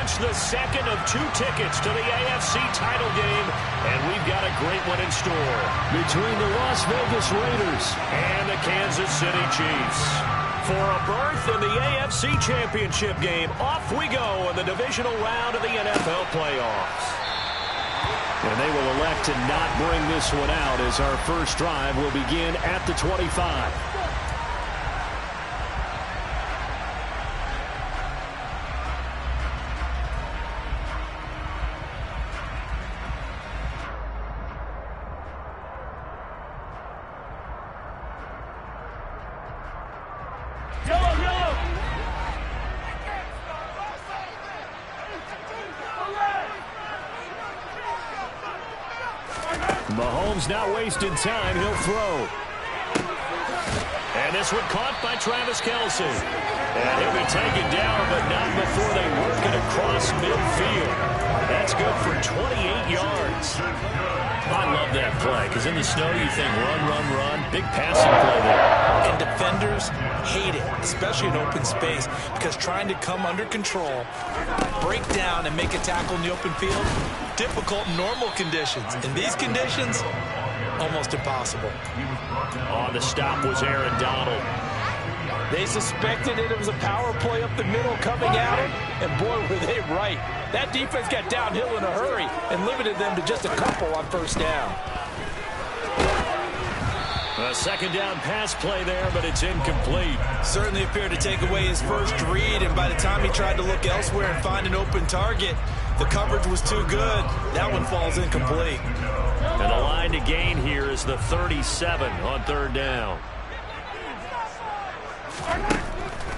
launch the second of 2 tickets to the AFC title game, and we've got a great one in store between the Las Vegas Raiders and the Kansas City Chiefs. For a berth in the AFC Championship game, off we go in the divisional round of the NFL playoffs. And they will elect to not bring this one out as our first drive will begin at the 25. Mahomes not wasting time. He'll throw. And this one caught by Travis Kelce. And he'll be taken down, but not before they work it across midfield. That's good for 28 yards. I love that play, because in the snow you think run, run, run. Big passing play there. And defenders hate it, especially in open space, because trying to come under control, break down, and make a tackle in the open field, difficult in normal conditions. In these conditions, almost impossible. On the stop was Aaron Donald. They suspected it was a power play up the middle coming at him, and boy, were they right. That defense got downhill in a hurry and limited them to just a couple on first down. A second down pass play there, but it's incomplete. Certainly appeared to take away his first read, and by the time he tried to look elsewhere and find an open target, the coverage was too good. That one falls incomplete. And the line to gain here is the 37 on third down.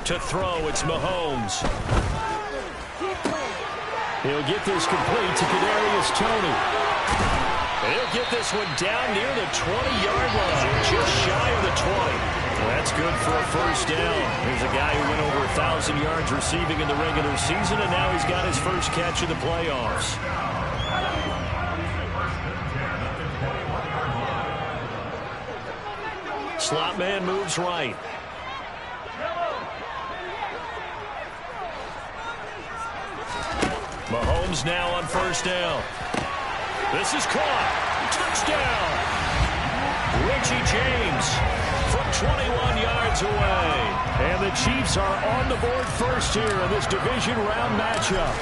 To throw, it's Mahomes. He'll get this complete to Kadarius Toney. He'll get this one down near the 20-yard line, just shy of the 20. Well, that's good for a first down. Here's a guy who went over 1,000 yards receiving in the regular season, and now he's got his first catch in the playoffs. Slot man moves right. Mahomes now on first down. This is caught. Touchdown. Richie James from 21 yards away. And the Chiefs are on the board first here in this division round matchup.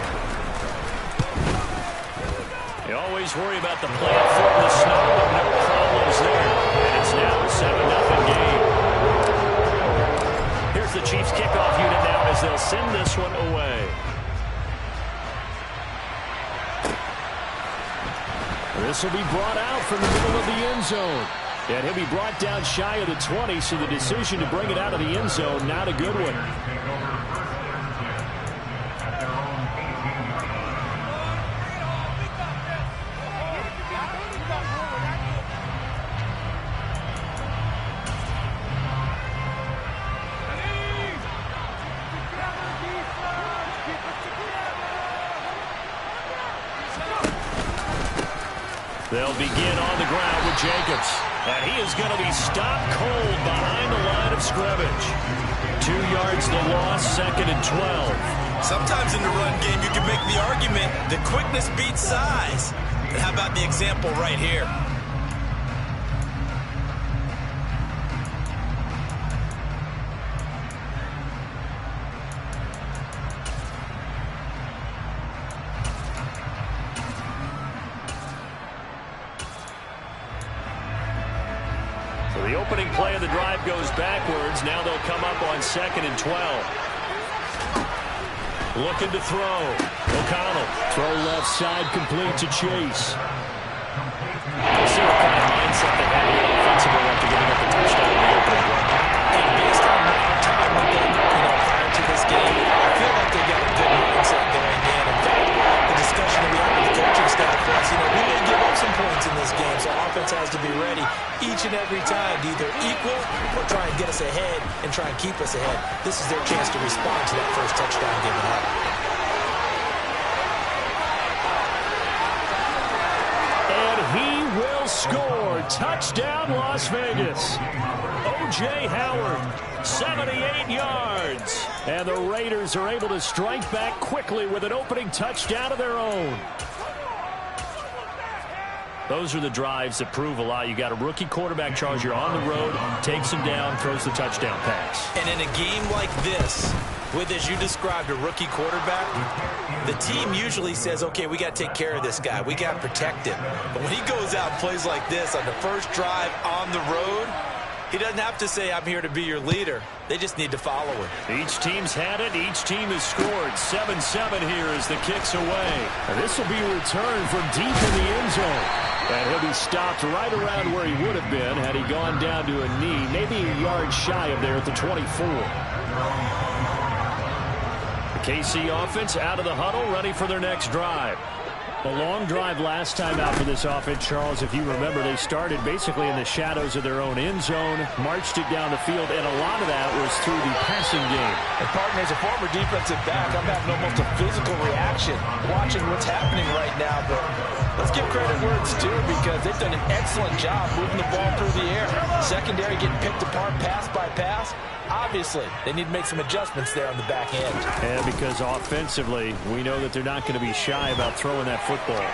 You always worry about the play up foot in the snow, but no problems there. And it's now a 7-0 game. Here's the Chiefs kickoff unit now as they'll send this one away. This will be brought out from the middle of the end zone. And he'll be brought down shy of the 20, so the decision to bring it out of the end zone, not a good one. They'll begin on the ground with Jacobs. And he is going to be stopped cold behind the line of scrimmage. 2 yards the loss, second and 12. Sometimes in the run game, you can make the argument that quickness beats size. But how about the example right here? The opening play of the drive goes backwards. Now they'll come up on second and 12. Looking to throw. O'Connell. Throw left side complete to Chase. We'll see what kind of mindset they have here offensively after giving up a touchdown in the opening run. And based on my time with them, prior to this game, I feel like they got a good mindset going in. In fact, the discussion that we had with the coaching staff was, we may give up some points in this game, so offense has to be ready each and every time to either equal or try and get us ahead and try and keep us ahead. This is their chance to respond to that first touchdown given up. And he will score. Touchdown, Las Vegas. O.J. Howard, 78 yards. And the Raiders are able to strike back quickly with an opening touchdown of their own. Those are the drives that prove a lot. You got a rookie quarterback, Charles. You're on the road, takes him down, throws the touchdown pass. And in a game like this, with, as you described, a rookie quarterback, the team usually says, okay, we got to take care of this guy. We got to protect him. But when he goes out and plays like this on the first drive on the road, he doesn't have to say, I'm here to be your leader. They just need to follow him. Each team's had it. Each team has scored. 7-7 here as the kick's away. And this will be returned from deep in the end zone. And he'll be stopped right around where he would have been had he gone down to a knee, maybe a yard shy of there at the 24. The KC offense out of the huddle, ready for their next drive. A long drive last time out for this offense, Charles. If you remember, they started basically in the shadows of their own end zone, marched it down the field, and a lot of that was through the passing game. And, partner, as a former defensive back, I'm having almost a physical reaction watching what's happening right now. But let's give credit where it's due because they've done an excellent job moving the ball through the air. Secondary getting picked apart pass by pass. Obviously, they need to make some adjustments there on the back end. And because offensively, we know that they're not going to be shy about throwing that football.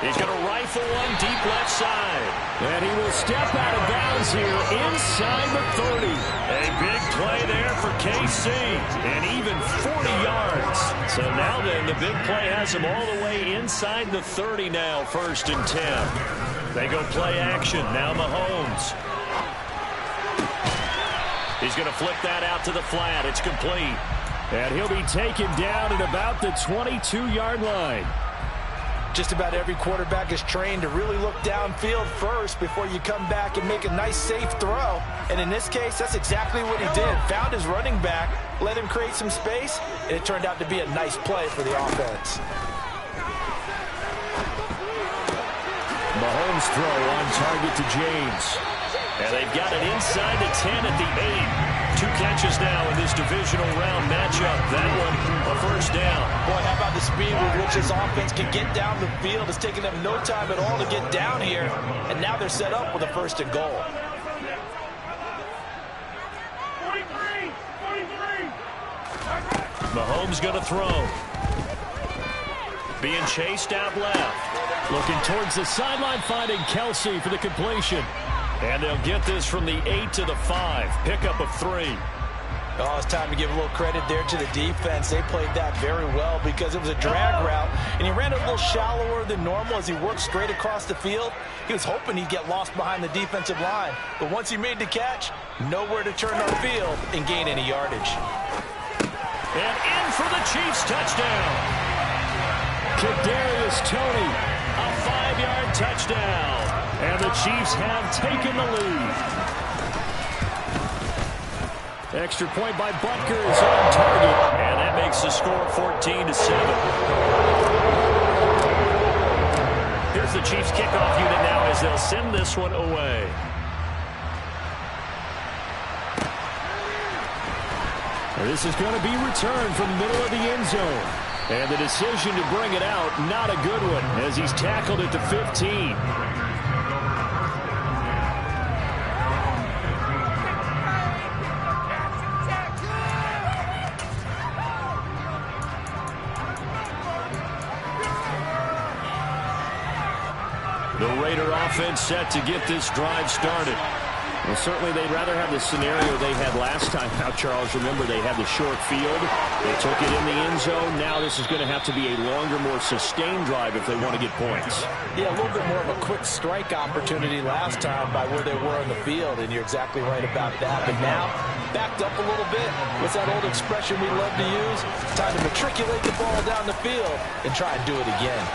He's going to rifle one deep left side. And he will step out of bounds here inside the 30. A big play there for KC. And even 40 yards. So now then, the big play has him all the way inside the 30 now, 1st and 10. They go play action. Now Mahomes. He's going to flip that out to the flat. It's complete. And he'll be taken down at about the 22-yard line. Just about every quarterback is trained to really look downfield first before you come back and make a nice, safe throw. And in this case, that's exactly what he did. Found his running back, let him create some space, and it turned out to be a nice play for the offense. Mahomes throw on target to James. And they've got it inside the 10 at the 8. 2 catches now in this divisional round matchup. That one, a 1st down. Boy, how about the speed with which this offense can get down the field? It's taken them no time at all to get down here. And now they're set up with a 1st and goal. 43. Mahomes going to throw. Being chased out left. Looking towards the sideline, finding Kelsey for the completion. And they'll get this from the 8 to the 5. Pickup of 3. Oh, it's time to give a little credit there to the defense. They played that very well because it was a drag route, and he ran a little shallower than normal as he worked straight across the field. He was hoping he'd get lost behind the defensive line, but once he made the catch, nowhere to turn on field and gain any yardage. And in for the Chiefs touchdown. Kadarius Toney, a 5-yard touchdown. And the Chiefs have taken the lead. Extra point by Butker is on target. And that makes the score 14-7. Here's the Chiefs kickoff unit now as they'll send this one away. This is going to be returned from the middle of the end zone. And the decision to bring it out, not a good one, as he's tackled at the 15. The Raider offense set to get this drive started. Well, certainly they'd rather have the scenario they had last time out, Charles. Remember, they had the short field. They took it in the end zone. Now this is going to have to be a longer, more sustained drive if they want to get points. Yeah, a little bit more of a quick strike opportunity last time by where they were on the field, and you're exactly right about that. But now, backed up a little bit. What's that old expression we love to use? Time to matriculate the ball down the field and try and do it again.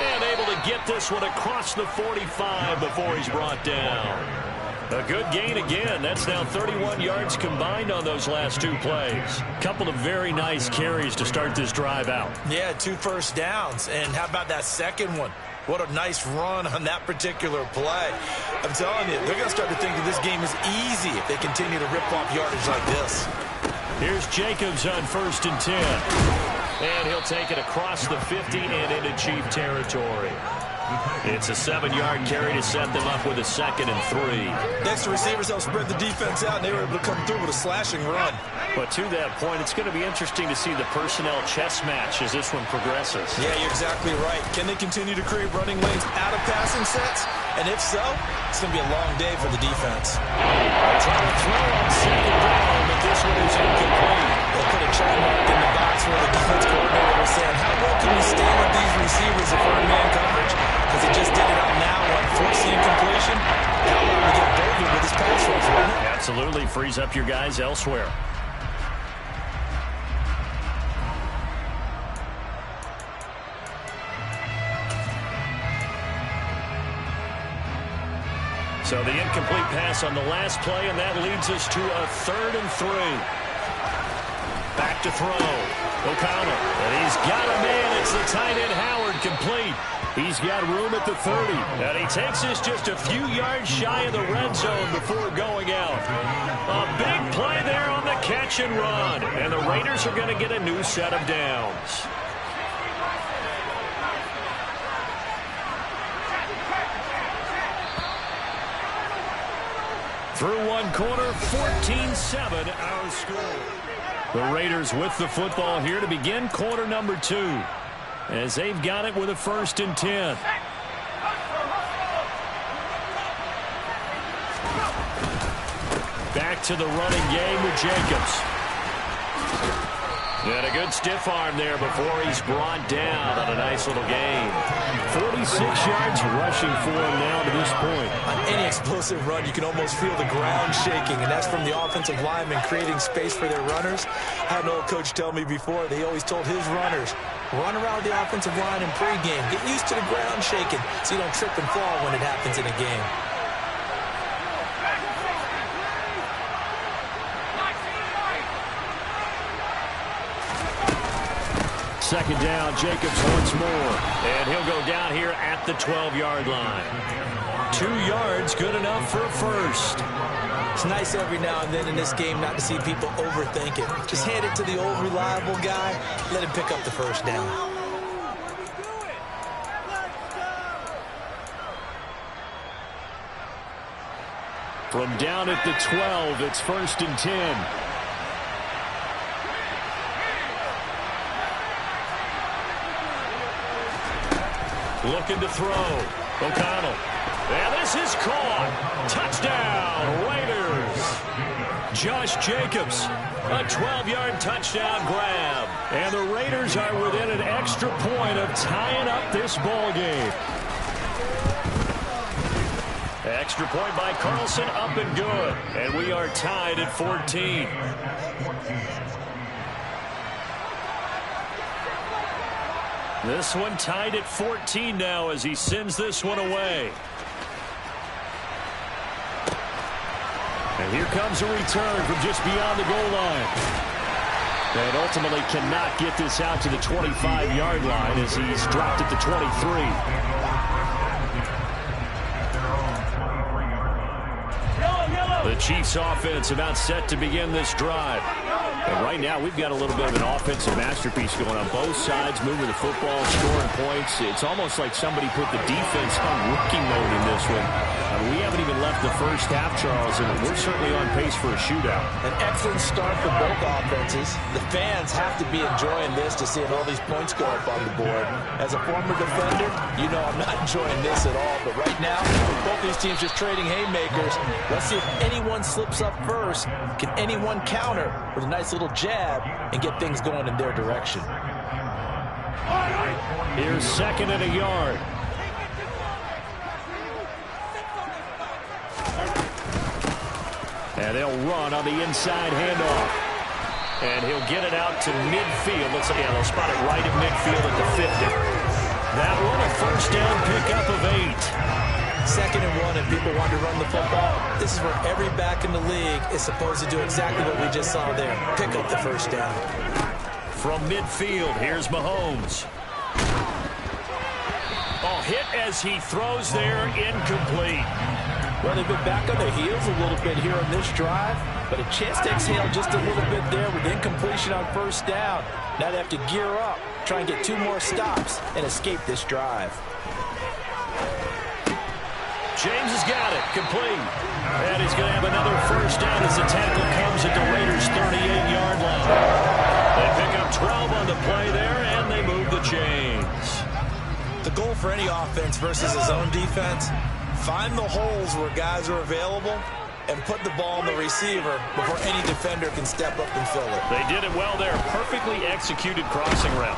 And able to get this one across the 45 before he's brought down. A good gain again. That's now 31 yards combined on those last 2 plays. Couple of very nice carries to start this drive out. Yeah, 2 first downs. And how about that second one? What a nice run on that particular play. I'm telling you, they're going to start to think that this game is easy if they continue to rip off yardage like this. Here's Jacobs on 1st and 10. And he'll take it across the 50 and into Chief territory. It's a 7-yard carry to set them up with a 2nd and 3. Next to receivers help spread the defense out, and they were able to come through with a slashing run. But to that point, it's going to be interesting to see the personnel chess match as this one progresses. Yeah, you're exactly right. Can they continue to create running lanes out of passing sets? And if so, it's going to be a long day for the defense. Trying to throw on 2nd down, but this one is incomplete. They put a check mark in the box where the defense coordinator was saying, how well can we stay with these receivers if we're in man coverage? Because he just did it on that one, forcing incompletion. Now allowed to get bolder with his pass rush, wasn't it? Absolutely frees up your guys elsewhere. So the incomplete pass on the last play, and that leads us to a 3rd and 3. Back to throw. O'Connell. And he's got a man. It's the tight end Howard, complete. He's got room at the 30. And he takes this just a few yards shy of the red zone before going out. A big play there on the catch and run. And the Raiders are going to get a new set of downs. Through one quarter, 14-7 our score. The Raiders with the football here to begin quarter number 2. As they've got it with a 1st and 10. Back to the running game with Jacobs. And a good stiff arm there before he's brought down on a nice little gain. 46 yards rushing for him now to this point. On any explosive run, you can almost feel the ground shaking, and that's from the offensive linemen creating space for their runners. I had an old coach tell me before, they always told his runners, run around the offensive line in pregame. Get used to the ground shaking so you don't trip and fall when it happens in a game. Second down, Jacobs once more. And he'll go down here at the 12-yard line. 2 yards, good enough for a 1st. It's nice every now and then in this game not to see people overthink it. Just hand it to the old reliable guy. Let him pick up the 1st down. From down at the 12, it's 1st and 10. Looking to throw. O'Connell. And this is caught. Touchdown, Raiders. Josh Jacobs. A 12-yard touchdown grab. And the Raiders are within an extra point of tying up this ball game. Extra point by Carlson, up and good. And we are tied at 14. This one tied at 14 now as he sends this one away. And here comes a return from just beyond the goal line. And ultimately cannot get this out to the 25-yard line as he's dropped at the 23. The Chiefs offense about set to begin this drive. And right now we've got a little bit of an offensive masterpiece going on both sides, moving the football, scoring points. It's almost like somebody put the defense on rookie mode in this one. We haven't even left the first half, Charles, and we're certainly on pace for a shootout. An excellent start for both offenses. The fans have to be enjoying this to seeing all these points go up on the board. As a former defender, you know I'm not enjoying this at all. But right now, both these teams just trading haymakers. Let's see if anyone slips up first. Can anyone counter with a nice little jab and get things going in their direction? Here's 2nd and a yard. And they'll run on the inside handoff. And he'll get it out to midfield. Let's see, yeah, they'll spot it right at midfield at the 50. That one, a 1st down pickup of 8. 2nd and 1, and people want to run the football. This is where every back in the league is supposed to do exactly what we just saw there. Pick up the 1st down. From midfield, here's Mahomes. Oh, hit as he throws there, incomplete. Well, they've been back on their heels a little bit here on this drive, but a chance to exhale just a little bit there with incompletion on 1st down. Now they have to gear up, try and get 2 more stops, and escape this drive. James has got it. Complete. And he's going to have another first down as the tackle comes at the Raiders' 38-yard line. They pick up 12 on the play there, and they move the chains. The goal for any offense versus his own defense, find the holes where guys are available and put the ball on the receiver before any defender can step up and fill it. They did it well there. Perfectly executed crossing route.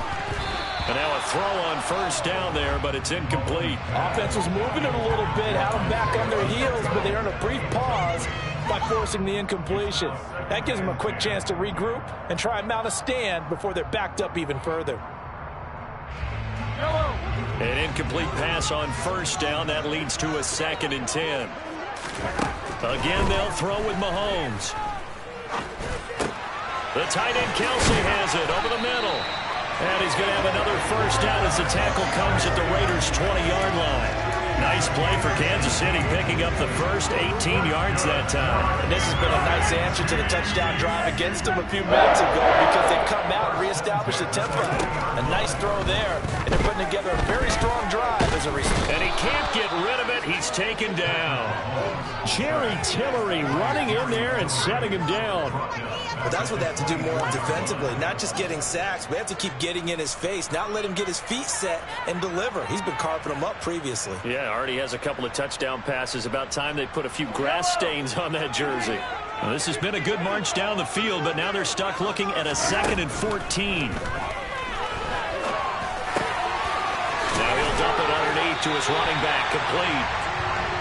And now a throw on first down there, but it's incomplete. Offense was moving it a little bit, had them back on their heels, but they earned a brief pause by forcing the incompletion. That gives them a quick chance to regroup and try and mount a stand before they're backed up even further. An incomplete pass on first down. That leads to a 2nd and 10. Again, they'll throw with Mahomes. The tight end Kelsey has it over the middle. And he's going to have another first down as the tackle comes at the Raiders' 20-yard line. Nice play for Kansas City, picking up the first 18 yards that time. And this has been a nice answer to the touchdown drive against them a few minutes ago because they've come out and reestablished the tempo. A nice throw there, and they're putting together a very strong drive as a result. And he can't get rid of it. He's taken down. Jerry Tillery running in there and setting him down. But that's what they have to do more defensively, not just getting sacks. We have to keep getting in his face, not let him get his feet set and deliver. He's been carving them up previously. Yeah, already has a couple of touchdown passes. About time they put a few grass stains on that jersey. Well, this has been a good march down the field, but now they're stuck looking at a 2nd and 14. Now he'll dump it underneath to his running back, complete.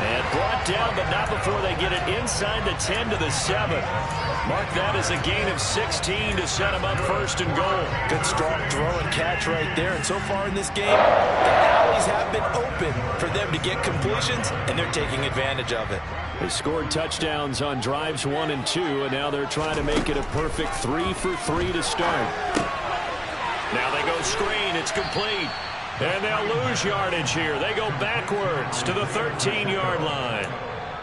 And brought down, but not before they get it inside the 10 to the 7. Mark that as a gain of 16 to set him up 1st and goal. Good strong throw and catch right there. And so far in this game, the alleys have been open for them to get completions, and they're taking advantage of it. They scored touchdowns on drives 1 and 2, and now they're trying to make it a perfect 3 for 3 to start. Now they go screen. It's complete. And they'll lose yardage here. They go backwards to the 13-yard line.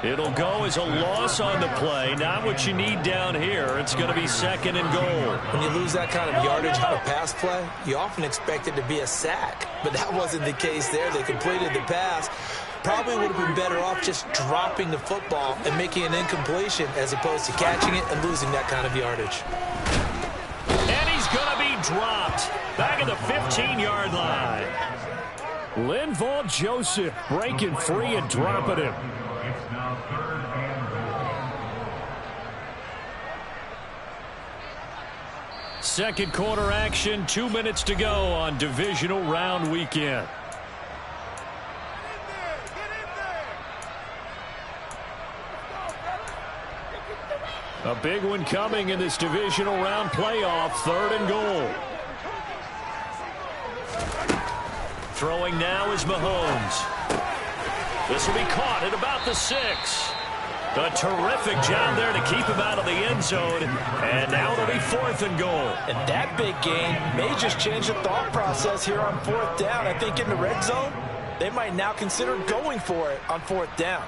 It'll go as a loss on the play. Not what you need down here. It's going to be 2nd and goal. When you lose that kind of yardage on a pass play, you often expect it to be a sack. But that wasn't the case there. They completed the pass. Probably would have been better off just dropping the football and making an incompletion as opposed to catching it and losing that kind of yardage. And he's going to be dropped back at the 15-yard line. Linval Joseph breaking free and dropping him. Second quarter action, 2 minutes to go on divisional round weekend. A big one coming in this divisional round playoff, 3rd and goal. Throwing now is Mahomes. This will be caught at about the 6. A terrific job there to keep him out of the end zone. And now it'll be 4th and goal. And that big gain may just change the thought process here on 4th down. I think in the red zone, they might now consider going for it on 4th down.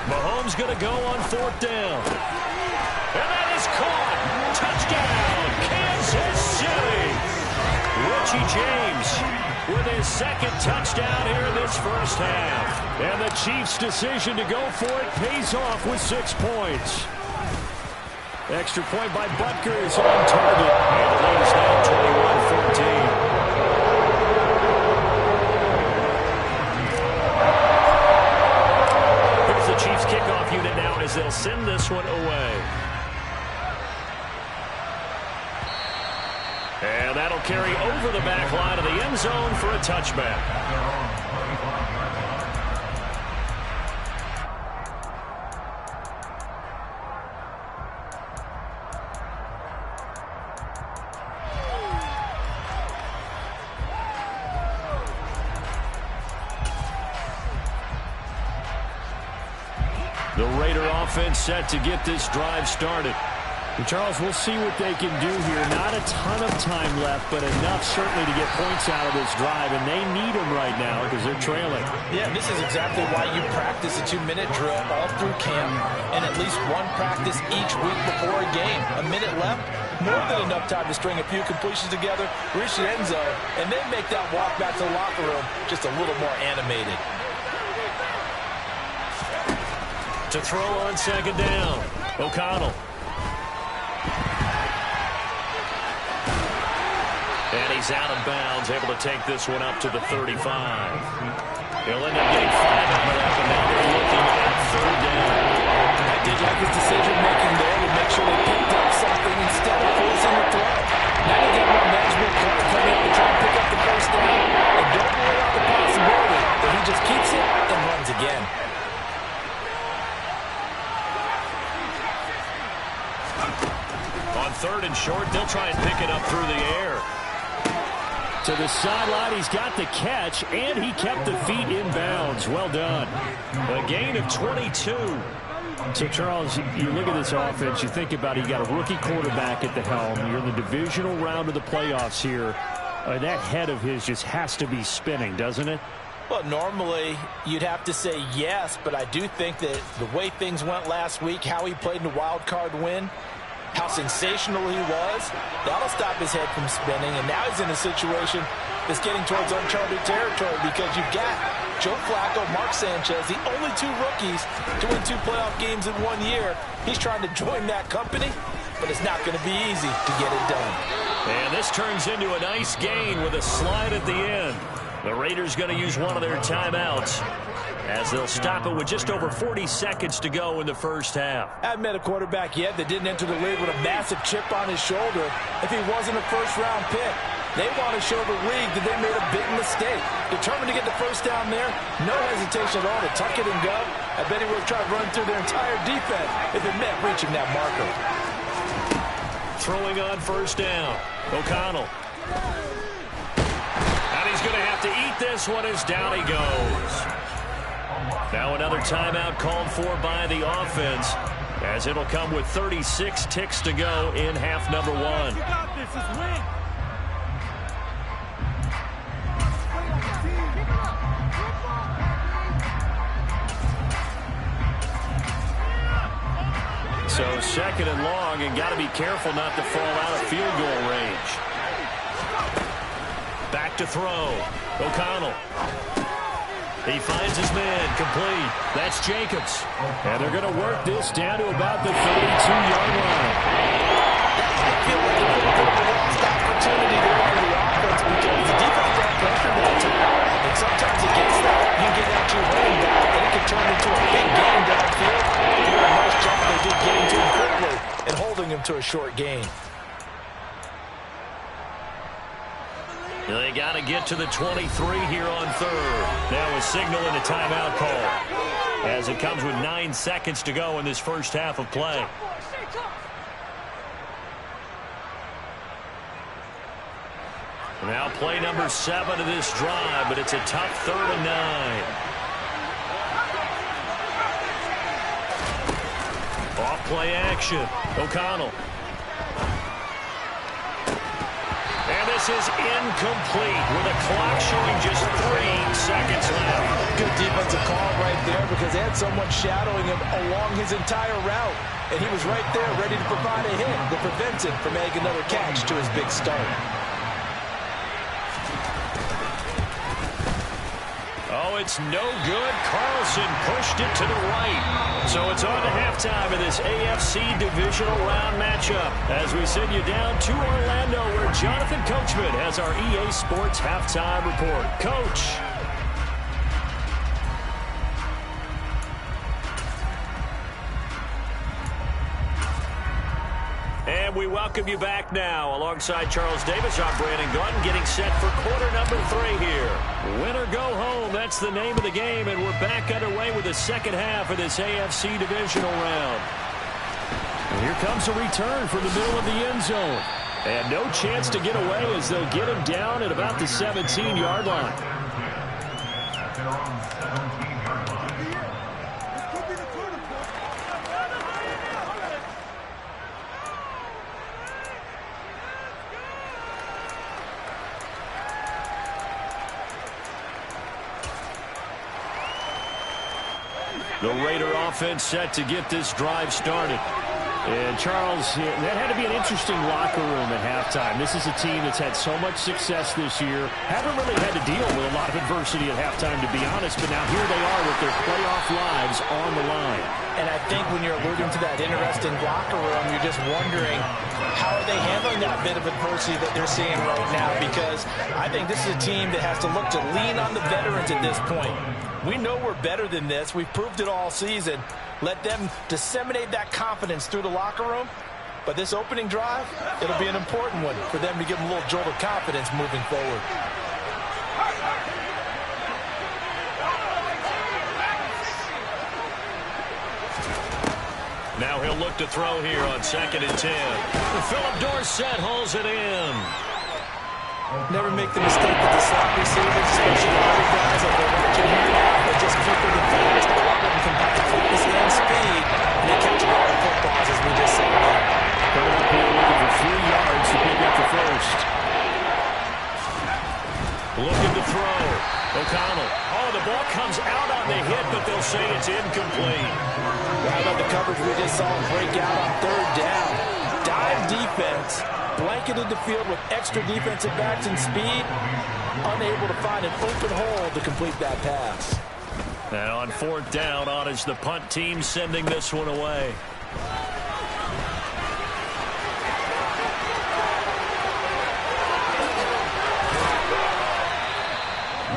Mahomes going to go on 4th down. And that is caught. Touchdown, Kansas City. Richie James with his 2nd touchdown here in this first half. And the Chiefs' decision to go for it pays off with 6 points. Extra point by Butker is on target. And the lead is now 21-14. The Chiefs kickoff unit now as they'll send this one away. And that'll carry over the back line of the end zone for a touchback. The Raider offense set to get this drive started. And Charles, we'll see what they can do here. Not a ton of time left, but enough certainly to get points out of this drive, and they need them right now because they're trailing. Yeah, this is exactly why you practice a 2-minute drill all through camp and at least one practice each week before a game. A minute left, more than enough time to string a few completions together, reach the end zone, and then make that walk back to the locker room just a little more animated. To throw on second down, O'Connell. And he's out of bounds, able to take this one up to the 35. He'll end up getting 5 out of that, and now they're looking at third down. I did like his decision-making there to make sure they picked up something instead of forcing the throw. Now you got more management play coming up to try and pick up the first down. And don't rule out the possibility that he just keeps it and runs again. On third and short, they'll try and pick it up through the air. To the sideline, he's got the catch, and he kept the feet in bounds. Well done. A gain of 22. So, Charles, you look at this offense, you think about it, you got a rookie quarterback at the helm. You're in the divisional round of the playoffs here. That head of his just has to be spinning, doesn't it? Well, normally you'd have to say yes, but I do think that the way things went last week, how he played in the wild card win, how sensational he was, that'll stop his head from spinning. And now he's in a situation that's getting towards uncharted territory because you've got Joe Flacco, Mark Sanchez, the only 2 rookies to win 2 playoff games in 1 year. He's trying to join that company, but it's not going to be easy to get it done. And this turns into a nice gain with a slide at the end. The Raiders going to use one of their timeouts as they'll stop it with just over 40 seconds to go in the first half. I haven't met a quarterback yet that didn't enter the league with a massive chip on his shoulder if he wasn't a first-round pick. They want to show the league that they made a big mistake. Determined to get the first down there, no hesitation at all to tuck it and go. I bet he would have tried to run through their entire defense if it meant reaching that marker. Throwing on first down, O'Connell. And he's going to have to eat this one as down he goes. Now another timeout called for by the offense, as it'll come with 36 ticks to go in half number 1. You got this, it's win. So second and long, and got to be careful not to fall out of field goal range. Back to throw, O'Connell. He finds his man, complete. That's Jacobs. And they're going to work this down to about the 32-yard line. I feel like a little bit of a lost opportunity there for the offense because the defense got pressure that time. And sometimes against that, you get out your running back, and it can turn into a big gain downfield. A nice job they did getting to him quickly and holding him to a short gain. They got to get to the 23 here on third. Now a signal and a timeout call as it comes with 9 seconds to go in this first half of play. Now play number 7 of this drive, but it's a tough 3rd and 9. Off play action. O'Connell. And this is incomplete with a clock showing just 3 seconds left. Good defensive call right there because they had someone shadowing him along his entire route. And he was right there ready to provide a hit that prevents him from making another catch to his big start. Oh, it's no good. Carlson pushed it to the right. So it's on to halftime in this AFC divisional round matchup as we send you down to Orlando where Jonathan Coachman has our EA Sports halftime report. Coach. And we welcome you back now. Alongside Charles Davis, I'm Brandon Gaudin getting set for quarter number 3 here. Win or go home, that's the name of the game, and we're back underway with the second half of this AFC divisional round. And here comes a return from the middle of the end zone. And no chance to get away as they'll get him down at about the 17-yard line. The Raider offense set to get this drive started. And Charles, that had to be an interesting locker room at halftime. This is a team that's had so much success this year. Haven't really had to deal with a lot of adversity at halftime, to be honest. But now here they are with their playoff lives on the line. And I think when you're alluding to that interesting locker room, you're just wondering how are they handling that bit of adversity that they're seeing right now, because I think this is a team that has to look to lean on the veterans at this point. We know we're better than this. We've proved it all season. Let them disseminate that confidence through the locker room. But this opening drive, it'll be an important one for them to give them a little jolt of confidence moving forward. Now he'll look to throw here on 2nd and 10. Philip Dorsett hauls it in. Never make the mistake with the slot receivers, especially the other guys like they're watching here. They're just quicker than fast. A lot of them combine quickness and speed, and they catch a lot of footballs, as we just saw. Coming up here looking for 3 yards to pick up the first. Looking to throw. O'Connell. Oh, the ball comes out on the hit, but they'll say it's incomplete. Right on the coverage we just saw him break out on 3rd down. Dive defense. Blanketed the field with extra defensive backs and speed. Unable to find an open hole to complete that pass. And on 4th down, on is the punt team sending this one away.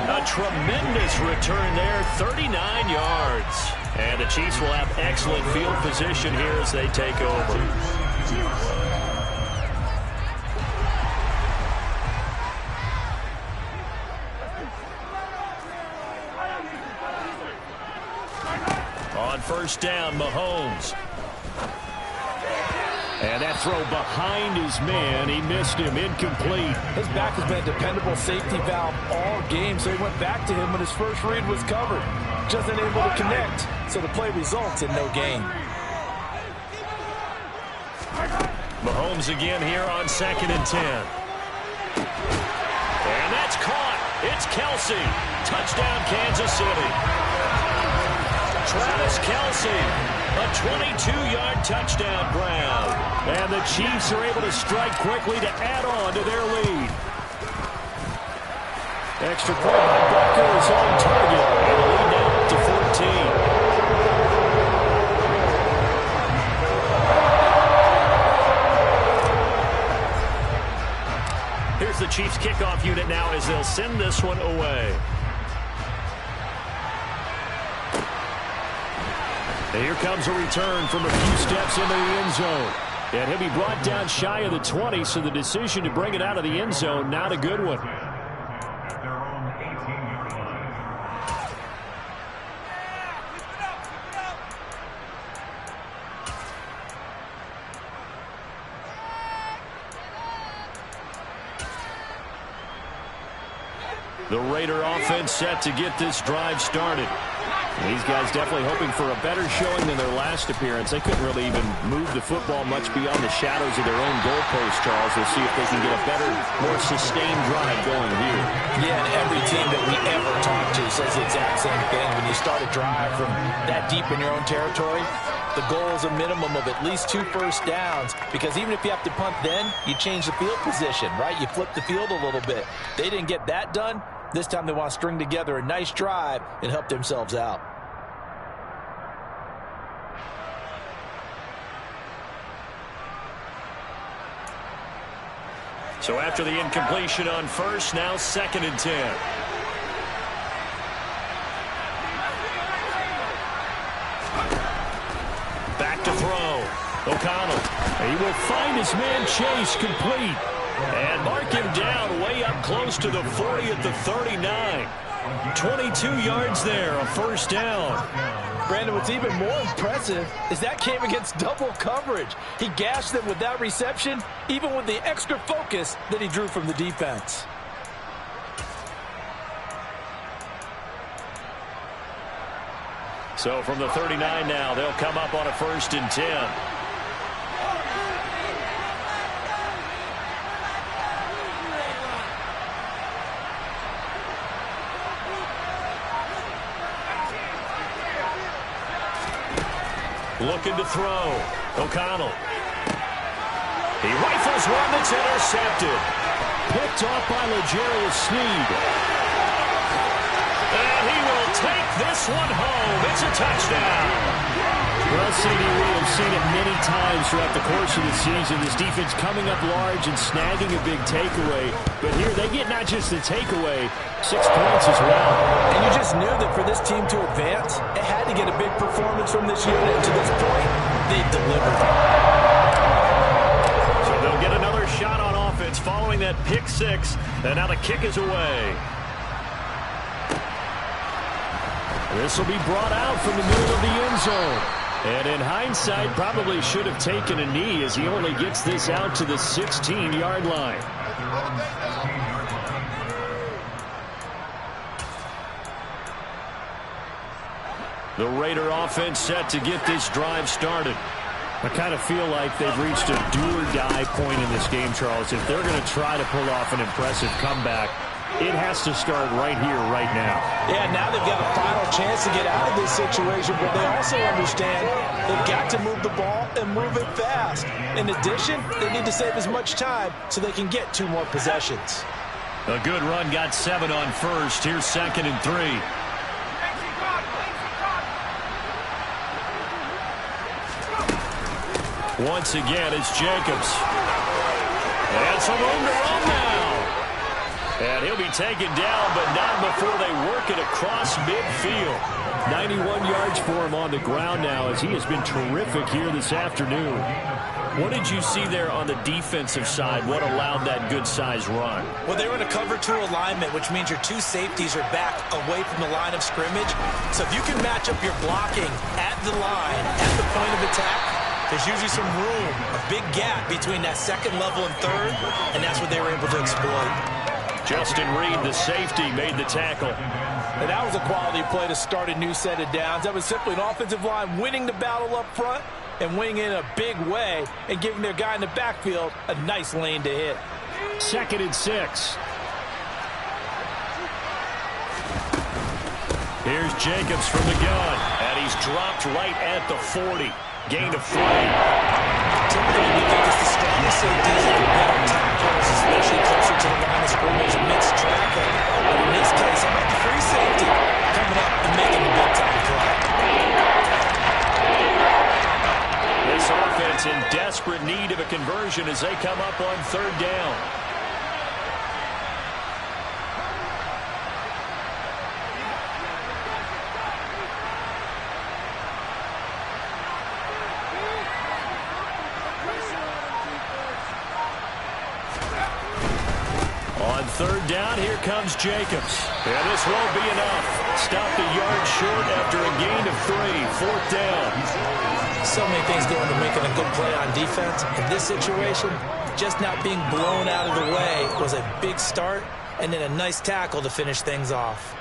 A tremendous return there, 39 yards. And the Chiefs will have excellent field position here as they take over. On 1st down, Mahomes. And that throw behind his man. He missed him. Incomplete. His back has been a dependable safety valve all game, so he went back to him when his first read was covered. Just unable to connect, so the play results in no gain. Mahomes again here on 2nd and 10. And that's caught. It's Kelce. Touchdown, Kansas City. Travis Kelce, a 22-yard touchdown grab. And the Chiefs are able to strike quickly to add on to their lead. Extra point by Butker is on target. And the lead now up to 14. Here's the Chiefs kickoff unit now as they'll send this one away. And here comes a return from a few steps into the end zone. And he'll be brought down shy of the 20, so the decision to bring it out of the end zone, not a good one. The Raider offense set to get this drive started. These guys definitely hoping for a better showing than their last appearance. They couldn't really even move the football much beyond the shadows of their own goalpost, Charles. We'll see if they can get a better, more sustained drive going here. Yeah, and every team that we ever talk to says the exact same thing. When you start a drive from that deep in your own territory, the goal is a minimum of at least 2 first downs, because even if you have to punt then, you change the field position, right? You flip the field a little bit. They didn't get that done. This time they want to string together a nice drive and help themselves out. So after the incompletion on 1st, now 2nd and 10. Back to throw. O'Connell. He will find his man Chase complete. And mark him down way up close to the 40 at the 39. 22 yards there, a 1st down. Brandon, what's even more impressive is that came against double coverage. He gashed them with that reception, even with the extra focus that he drew from the defense. So from the 39 now, they'll come up on a 1st and 10. Looking to throw. O'Connell. He rifles one that's intercepted. Picked off by L'Jarius Sneed. And he will take this one home. It's a touchdown. Well, CD, we have seen it many times throughout the course of the season. This defense coming up large and snagging a big takeaway. But here they get not just the takeaway, 6 points as well. And you just knew that for this team to advance, it had to get a big performance from this unit. And to this point, they delivered. So they'll get another shot on offense following that pick 6. And now the kick is away. This will be brought out from the middle of the end zone. And in hindsight, probably should have taken a knee as he only gets this out to the 16-yard line. The Raider offense set to get this drive started. I kind of feel like they've reached a do-or-die point in this game, Charles. If they're going to try to pull off an impressive comeback, it has to start right here, right now. Yeah, now they've got a final chance to get out of this situation, but they also understand they've got to move the ball and move it fast. In addition, they need to save as much time so they can get 2 more possessions. A good run got 7 on first. Here's 2nd and 3. Once again, it's Jacobs. And some room to run now. And he'll be taken down, but not before they work it across midfield. 91 yards for him on the ground now as he has been terrific here this afternoon. What did you see there on the defensive side? What allowed that good-sized run? Well, they were in a cover 2 alignment, which means your 2 safeties are back away from the line of scrimmage. So if you can match up your blocking at the line, at the point of attack, there's usually some room, a big gap between that 2nd level and 3rd, and that's what they were able to exploit. Justin Reed, the safety, made the tackle. And that was a quality play to start a new set of downs. That was simply an offensive line winning the battle up front and winning in a big way and giving their guy in the backfield a nice lane to hit. 2nd and 6. Here's Jacobs from the gun, and he's dropped right at the 40. Gain of 3. Typically, we think it's the strongest safeties that are better tackles, especially closer to the line of scrimmage amidst traffic. But in this case, how about the free safety coming up and making the big-time play? This offense in desperate need of a conversion as they come up on 3rd down. On 3rd down, here comes Jacobs. And this won't be enough. Stopped a yard short after a gain of 3. 4th down. So many things go into making a good play on defense. In this situation, just not being blown out of the way was a big start, and then a nice tackle to finish things off.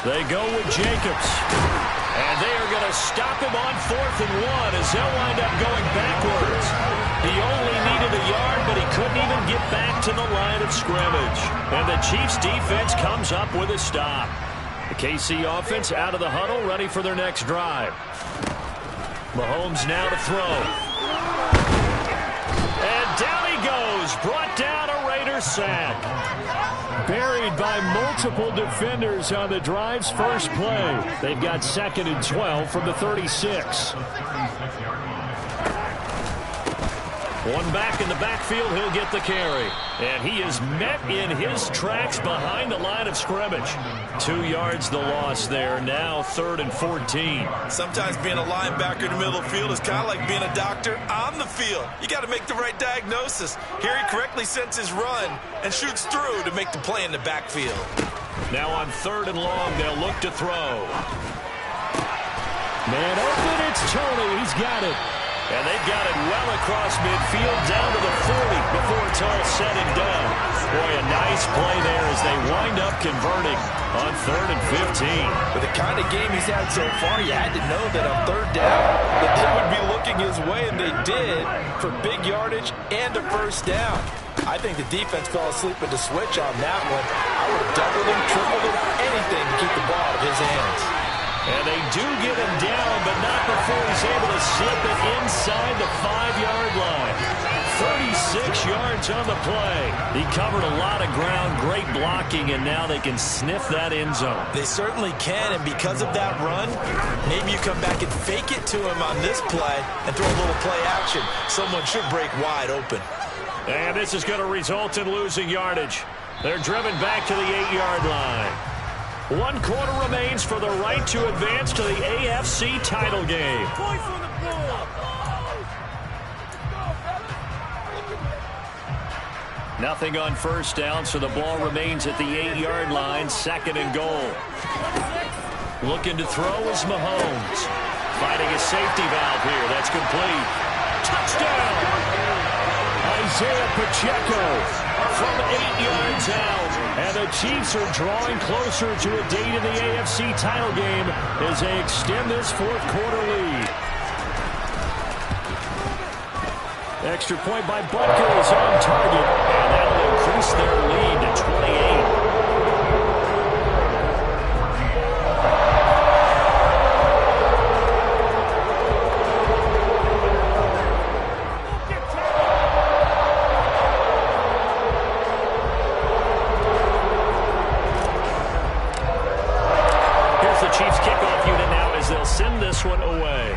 They go with Jacobs. And they are going to stop him on 4th and 1 as they'll wind up going backwards. He only needed a yard, but he couldn't even get back to the line of scrimmage. And the Chiefs defense comes up with a stop. The KC offense out of the huddle, ready for their next drive. Mahomes now to throw. And down he goes. Brought down a Raider sack. Buried by multiple defenders on the drive's first play. They've got 2nd and 12 from the 36. One back in the backfield, he'll get the carry. And he is met in his tracks behind the line of scrimmage. 2 yards the loss there, now 3rd and 14. Sometimes being a linebacker in the middle of the field is kind of like being a doctor on the field. You got to make the right diagnosis. Here he correctly sends his run and shoots through to make the play in the backfield. Now on 3rd and long, they'll look to throw. Man open, it's Tony. He's got it. And they've got it well across midfield down to the 40 before it's all said and done. Boy, a nice play there as they wind up converting on 3rd and 15. With the kind of game he's had so far, you had to know that on 3rd down that they would be looking his way, and they did, for big yardage and a 1st down. I think the defense fell asleep at the switch on that one. I would have doubled him, tripled him, anything to keep the ball out of his hands. And they do get him down, but not before he's able to slip it inside the 5-yard line. 36 yards on the play. He covered a lot of ground, great blocking, and now they can sniff that end zone. They certainly can, and because of that run, maybe you come back and fake it to him on this play and throw a little play action. Someone should break wide open. And this is going to result in losing yardage. They're driven back to the 8-yard line. 1 quarter remains for the right to advance to the AFC title game. Nothing on 1st down, so the ball remains at the 8-yard line, 2nd and goal. Looking to throw is Mahomes. Fighting a safety valve here. That's complete. Touchdown! Isaiah Pacheco from 8 yards out. And the Chiefs are drawing closer to a date in the AFC title game as they extend this 4th quarter lead. Extra point by Butker is on target, and that'll increase their lead to 28. Chiefs kickoff unit now as they'll send this one away.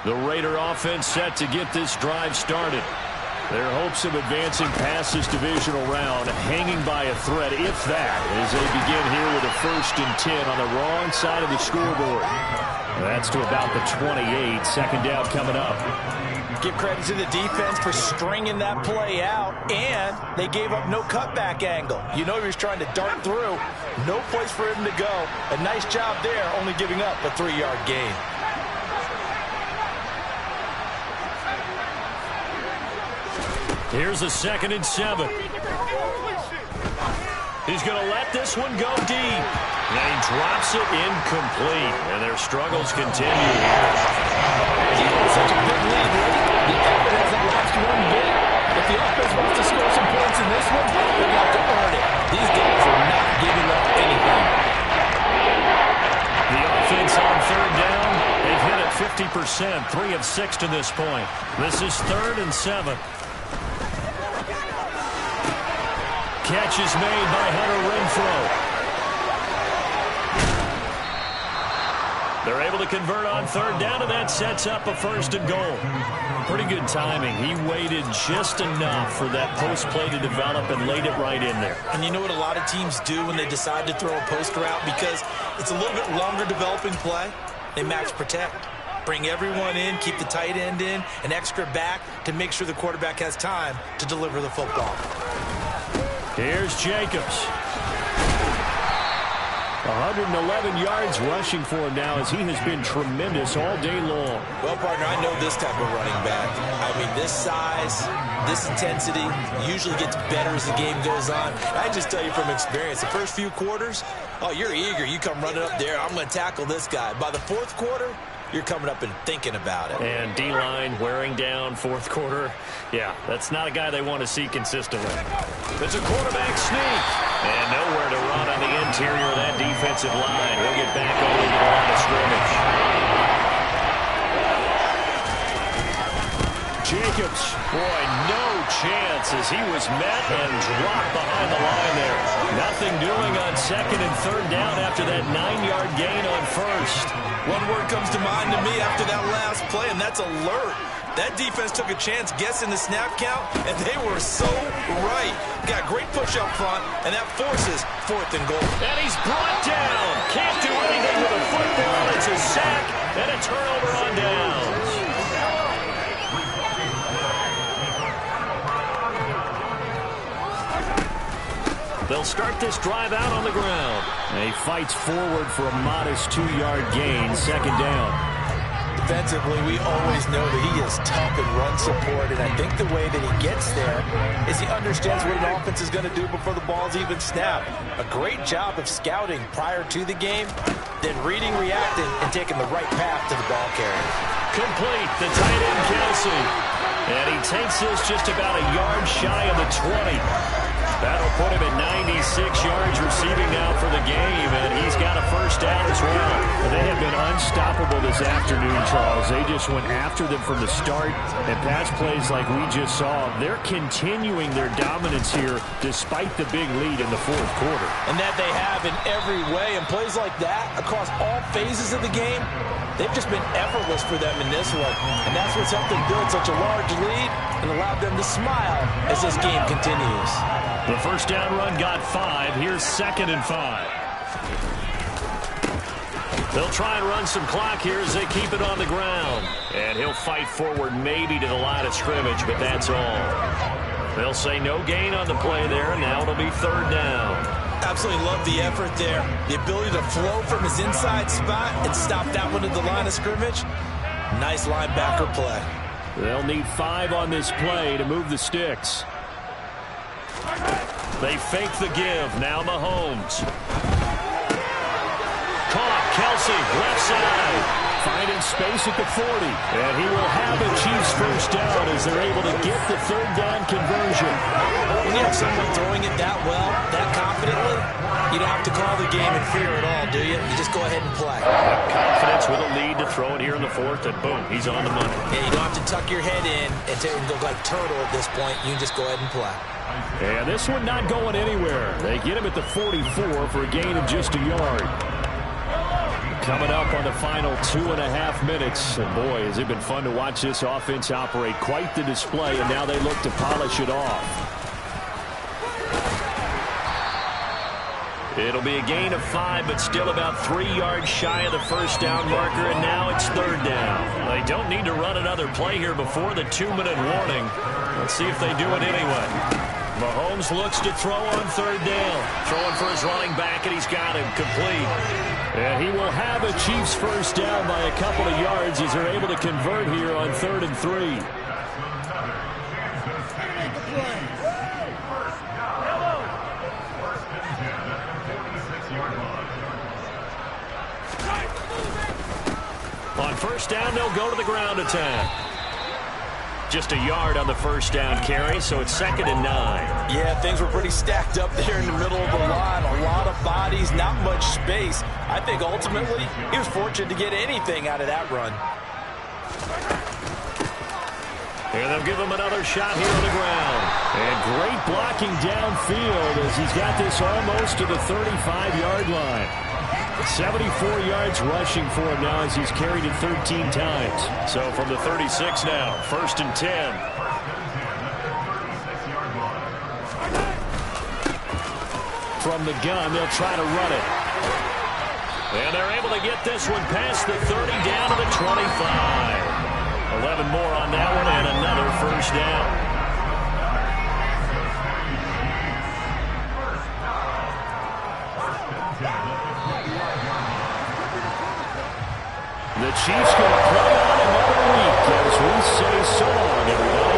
The Raider offense set to get this drive started. Their hopes of advancing past this divisional round hanging by a thread, if that, as they begin here with a 1st and 10 on the wrong side of the scoreboard. That's to about the 28. 2nd down coming up. Give credit to the defense for stringing that play out, and they gave up no cutback angle. You know he was trying to dart through. No place for him to go. A nice job there, only giving up a 3-yard gain. Here's a 2nd and 7. He's going to let this one go deep. And he drops it incomplete. And their struggles continue here. Such a big lead. The effort hasn't lasted one bit. If the offense wants to score some points in this one, they're going to have to earn it. These guys are not giving up anything. The offense on 3rd down. They've hit it 50%. 3 of 6 to this point. This is 3rd and 7. Catch is made by Hunter Renfrow. They're able to convert on 3rd down, and that sets up a 1st and goal. Pretty good timing. He waited just enough for that post play to develop and laid it right in there. And you know what a lot of teams do when they decide to throw a post route? Because it's a little bit longer developing play. They max protect. Bring everyone in, keep the tight end in, an extra back to make sure the quarterback has time to deliver the football. Here's Jacobs. 111 yards rushing for him now as he has been tremendous all day long. Well, partner, I know this type of running back. I mean, this size, this intensity usually gets better as the game goes on. I just tell you from experience, the first few quarters, oh, you're eager. You come running up there. I'm going to tackle this guy. By the 4th quarter, you're coming up and thinking about it. And D-line wearing down 4th quarter. Yeah, that's not a guy they want to see consistently. It's a quarterback sneak. And nowhere to run on the interior of that defensive line. He'll get back over to the line of scrimmage. Jacobs, boy, no chance as he was met and dropped behind the line there. Nothing doing on second and third down after that 9-yard gain on first. One word comes to mind to me after that last play, and that's alert. That defense took a chance guessing the snap count, and they were so right. Got great push up front, and that forces 4th and goal. And he's brought down. Can't do anything with a football. It's a sack and a turnover on downs. They'll start this drive out on the ground. And he fights forward for a modest 2-yard gain, second down. Defensively, we always know that he is tough in run support, and I think the way that he gets there is he understands what an offense is going to do before the ball's even snapped. A great job of scouting prior to the game, then reading, reacting, and taking the right path to the ball carrier. Complete, the tight end, Kelsey. And he takes this just about a yard shy of the 20. That'll put him at 96 yards receiving now for the game, and he's got a first down as well. They have been unstoppable this afternoon, Charles. They just went after them from the start, and pass plays like we just saw, they're continuing their dominance here despite the big lead in the fourth quarter. And that they have in every way, and plays like that across all phases of the game, they've just been effortless for them in this one. And that's what's helped them build such a large lead and allowed them to smile as this game continues. The first down run got 5. Here's 2nd and 5. They'll try and run some clock here as they keep it on the ground. And he'll fight forward maybe to the line of scrimmage, but that's all. They'll say no gain on the play there, and now it'll be 3rd down. Absolutely love the effort there. The ability to flow from his inside spot and stop that one at the line of scrimmage. Nice linebacker play. They'll need 5 on this play to move the sticks. They fake the give. Now Mahomes. Caught. Kelsey, left side. Finding space at the 40. And he will have a Chiefs first down as they're able to get the 3rd down conversion. When you have someone throwing it that well, that confidently, you don't have to call the game in fear at all, do you? You just go ahead and play. Confidence with a lead to throw it here in the 4th, and boom, he's on the money. Yeah, you don't have to tuck your head in and look like turtle at this point. You can just go ahead and play. And this one not going anywhere. They get him at the 44 for a gain of just a yard. Coming up on the final 2.5 minutes. And boy, has it been fun to watch this offense operate. Quite the display, and now they look to polish it off. It'll be a gain of 5, but still about 3 yards shy of the first down marker, and now it's 3rd down. They don't need to run another play here before the 2-minute warning. Let's see if they do it anyway. Mahomes looks to throw on 3rd down. Throwing for his running back, and he's got him complete. And he will have a Chiefs first down by a couple of yards as they're able to convert here on 3rd and 3. On first down, they'll go to the ground attack. Just a yard on the first down carry, so it's 2nd and 9. Yeah, things were pretty stacked up there in the middle of the line. A lot of bodies, not much space. I think ultimately he was fortunate to get anything out of that run. And they'll give him another shot here on the ground. And great blocking downfield as he's got this almost to the 35-yard line. 74 yards rushing for him now as he's carried it 13 times. So from the 36 now, 1st and 10. From the gun, they'll try to run it. And they're able to get this one past the 30 down to the 25. 11 more on that one and another first down. The Chiefs going to play on another week as we say so long, everybody.